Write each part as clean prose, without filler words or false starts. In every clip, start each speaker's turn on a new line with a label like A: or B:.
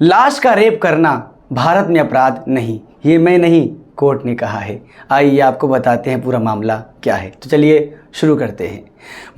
A: लाश का रेप करना भारत में अपराध नहीं, ये मैं नहीं, कोर्ट ने कहा है। आइए आपको बताते हैं पूरा मामला क्या है। तो चलिए शुरू करते हैं।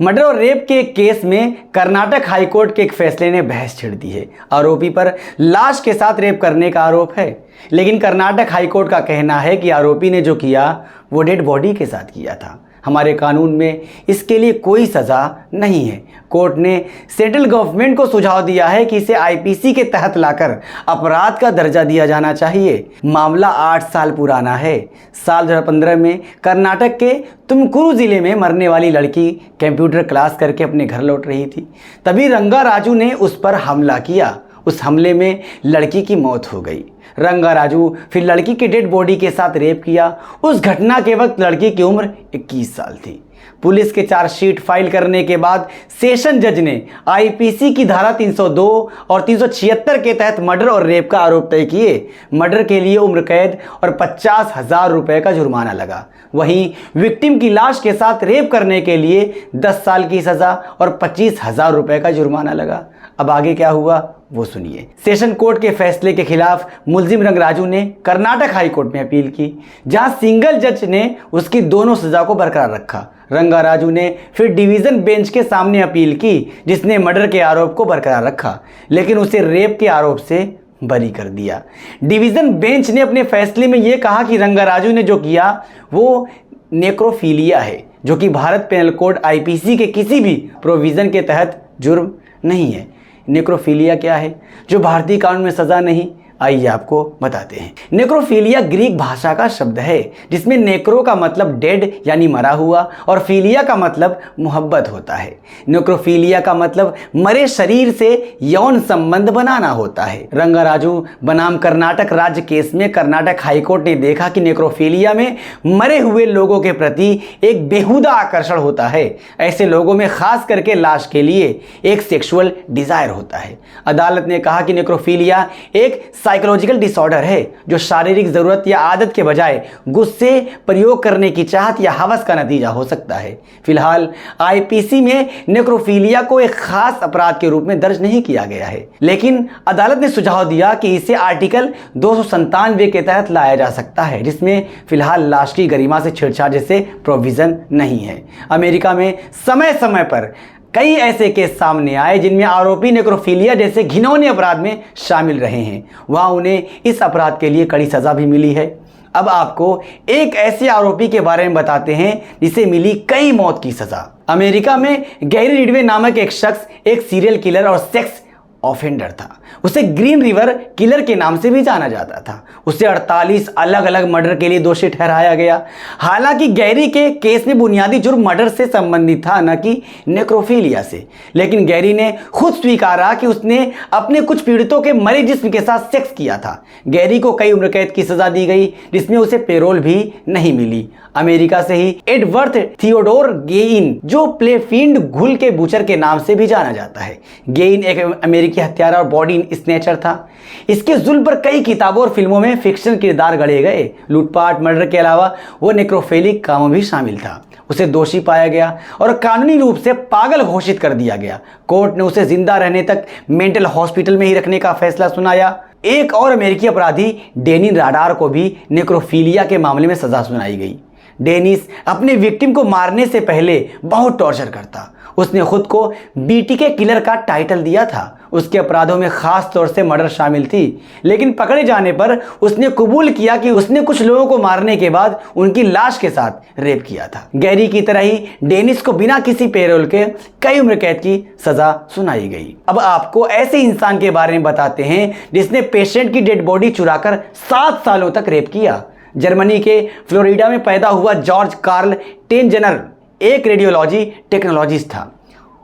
A: मर्डर और रेप के एक केस में कर्नाटक हाईकोर्ट के एक फैसले ने बहस छिड़ दी है। आरोपी पर लाश के साथ रेप करने का आरोप है, लेकिन कर्नाटक हाईकोर्ट का कहना है कि आरोपी ने जो किया वो डेड बॉडी के साथ किया था। हमारे कानून में इसके लिए कोई सज़ा नहीं है। कोर्ट ने सेंट्रल गवर्नमेंट को सुझाव दिया है कि इसे आईपीसी के तहत लाकर अपराध का दर्जा दिया जाना चाहिए। मामला 8 साल पुराना है। साल 2015 में कर्नाटक के तुमकुरू जिले में मरने वाली लड़की कंप्यूटर क्लास करके अपने घर लौट रही थी। तभी रंगा राजू ने उस पर हमला किया। उस हमले में लड़की की मौत हो गई। रंगा राजू फिर लड़की के डेड बॉडी के साथ रेप किया। उस घटना के वक्त लड़की की उम्र 21 साल थी। पुलिस के चार्जशीट फाइल करने के बाद सेशन जज ने आईपीसी की धारा 302 और 376 के तहत मर्डर और रेप का आरोप तय किए। मर्डर के लिए उम्र कैद और 50,000 रुपए का जुर्माना लगा। वहीं विक्टिम की लाश के साथ रेप करने के लिए 10 साल की सजा और 25,000 रुपए का जुर्माना लगा। अब आगे क्या हुआ वो सुनिए। सेशन कोर्ट के फैसले के खिलाफ मुलजिम रंगराजू ने कर्नाटक हाई कोर्ट में अपील की, जहां सिंगल जज ने उसकी दोनों सजा को बरकरार रखा। रंगाराजू ने फिर डिवीज़न बेंच के सामने अपील की, जिसने मर्डर के आरोप को बरकरार रखा, लेकिन उसे रेप के आरोप से बरी कर दिया। डिवीज़न बेंच ने अपने फैसले में यह कहा कि रंगाराजू ने जो किया वो नेक्रोफीलिया है, जो कि भारत पेनल कोड आईपीसी के किसी भी प्रोविज़न के तहत जुर्म नहीं है। नेक्रोफीलिया क्या है जो भारतीय कानून में सज़ा नहीं? आइए आपको बताते हैं। नेक्रोफीलिया ग्रीक भाषा का शब्द है, जिसमें नेक्रो का मतलब डेड यानी मरा हुआ और फीलिया का मतलब मोहब्बत होता है। नेक्रोफीलिया का मतलब मरे शरीर से यौन संबंध बनाना होता है। रंगाराजू बनाम कर्नाटक राज्य केस में कर्नाटक हाईकोर्ट ने देखा कि नेक्रोफीलिया में मरे हुए लोगों के प्रति एक बेहुदा आकर्षण होता है। ऐसे लोगों में खास करके लाश के लिए एक सेक्सुअल डिजायर होता है। अदालत ने कहा कि नेक्रोफीलिया एक साइकोलॉजिकल डिसऑर्डर है, जो शारीरिक जरूरत या आदत के बजाय गुस्से, प्रयोग करने की चाहत या हवस का नतीजा हो सकता है। फिलहाल आईपीसी में नेक्रोफीलिया को एक खास अपराध के रूप में दर्ज नहीं किया गया है, लेकिन अदालत ने सुझाव दिया कि इसे आर्टिकल 297 के तहत लाया जा सकता है, जिसमें फिलहाल लाश की गरिमा से छेड़छाड़ जैसे प्रोविजन नहीं है। अमेरिका में समय समय पर कई ऐसे केस सामने आए जिनमें आरोपी नेक्रोफीलिया जैसे घिनौने अपराध में शामिल रहे हैं। वहां उन्हें इस अपराध के लिए कड़ी सजा भी मिली है। अब आपको एक ऐसे आरोपी के बारे में बताते हैं जिसे मिली कई मौत की सजा। अमेरिका में गैरी रिडवे नामक एक शख्स एक सीरियल किलर और सेक्स ऑफेंडर था। उसे ग्रीन रिवर किलर के नाम से भी जाना जाता था। उसे 48 अलग अलग मर्डर के लिए दोषी ठहराया गया। हालांकि गैरी के केस में बुनियादी जुर्म मर्डर से संबंधित था, न कि नेक्रोफीलिया से, लेकिन गैरी ने खुद स्वीकारा कि उसने अपने कुछ पीड़ितों के मरे जिस्म के साथ सेक्स किया था। गैरी को कई उम्र कैद की सजा दी गई, जिसमें उसे पेरोल भी नहीं मिली। अमेरिका से ही एडवर्थ थियोडोर गेइन, जो प्लेफील्ड घुल के बूचर के नाम से भी जाना जाता है। गेइन एक अमेरिकी हत्यारा और बॉडी स्नैचर था। इसके जुल्म पर कई किताबों और फिल्मों में फिक्शन किरदार गढ़े गए। लूटपाट, मर्डर के अलावा वो नेक्रोफिलिक कामों भी शामिल था। उसे दोषी पाया गया और कानूनी रूप से पागल घोषित कर दिया गया। कोर्ट ने उसे जिंदा रहने तक मेंटल हॉस्पिटल में ही रखने का फैसला सुनाया। एक और अमेरिकी अपराधी डेनिस राडार को भी नेक्रोफीलिया के मामले में सजा सुनाई गई। डेनिस अपने विक्टिम को मारने से पहले बहुत टॉर्चर करता। उसने खुद को बीटीके किलर का टाइटल दिया था। उसके अपराधों में खास तौर से मर्डर शामिल थी, लेकिन पकड़े जाने पर उसने कबूल किया कि उसने कुछ लोगों को मारने के बाद उनकी लाश के साथ रेप किया था। गैरी की तरह ही डेनिस को बिना किसी पेरोल के कई उम्र कैद की सजा सुनाई गई। अब आपको ऐसे इंसान के बारे में बताते हैं जिसने पेशेंट की डेड बॉडी चुराकर 7 सालों तक रेप किया। जर्मनी के फ्लोरिडा में पैदा हुआ जॉर्ज कार्ल टेंजनर एक रेडियोलॉजी टेक्नोलॉजिस्ट था।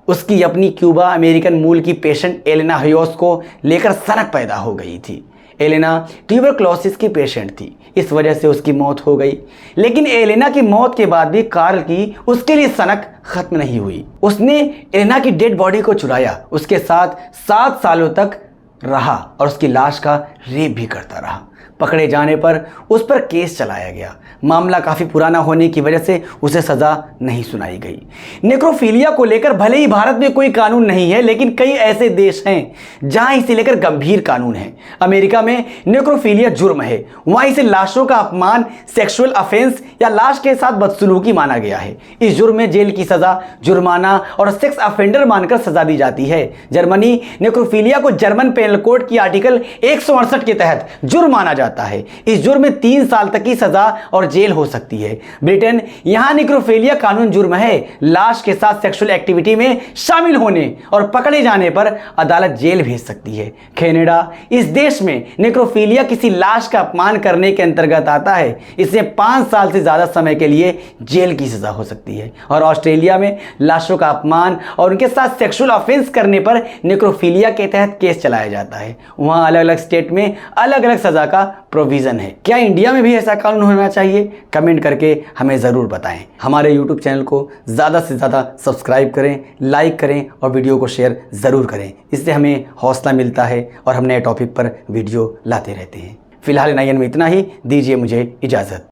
A: उसकी अपनी क्यूबा अमेरिकन मूल की पेशेंट एलेना हयोस को लेकर सनक पैदा हो गई थी। एलेना ट्यूबरक्लोसिस की पेशेंट थी, इस वजह से उसकी मौत हो गई। लेकिन एलेना की मौत के बाद भी कार्ल की उसके लिए सनक खत्म नहीं हुई। उसने एलेना की डेड बॉडी को चुराया, उसके साथ 7 सालों तक रहा और उसकी लाश का रेप भी करता रहा। पकड़े जाने पर उस पर केस चलाया गया। मामला काफ़ी पुराना होने की वजह से उसे सज़ा नहीं सुनाई गई। नेक्रोफिलिया को लेकर भले ही भारत में कोई कानून नहीं है, लेकिन कई ऐसे देश हैं जहां इसे लेकर गंभीर कानून है। अमेरिका में नेक्रोफिलिया जुर्म है। वहां इसे लाशों का अपमान, सेक्सुअल अफेंस या लाश के साथ बदसलूकी माना गया है। इस जुर्म में जेल की सज़ा, जुर्माना और सेक्स अफेंडर मानकर सज़ा दी जाती है। जर्मनी नेक्रोफिलिया को जर्मन पेनल कोड की आर्टिकल 168 के तहत जुर्म माना जाता है। इस जुर्म में 3 साल तक की सजा और जेल हो सकती है। ब्रिटेन, यहां नेक्रोफिलिया कानून जुर्म है। लाश के साथ सेक्सुअल एक्टिविटी में शामिल होने और पकड़े जाने पर अदालत जेल भेज सकती है। कनाडा, इस देश में नेक्रोफिलिया किसी लाश का अपमान करने के अंतर्गत आता है। इसमें 5 साल से ज्यादा समय के लिए जेल की सजा हो सकती है। और ऑस्ट्रेलिया में लाशों का अपमान और उनके साथ सेक्सुअल ऑफेंस करने पर नेक्रोफिलिया के तहत केस चलाया जाता है। वहां अलग अलग स्टेट में अलग अलग सजा का प्रोविजन है। क्या इंडिया में भी ऐसा कानून होना चाहिए? कमेंट करके हमें ज़रूर बताएं। हमारे यूट्यूब चैनल को ज़्यादा से ज़्यादा सब्सक्राइब करें, लाइक करें और वीडियो को शेयर ज़रूर करें। इससे हमें हौसला मिलता है और हम नए टॉपिक पर वीडियो लाते रहते हैं। फिलहाल नायन में इतना ही। दीजिए मुझे इजाज़त।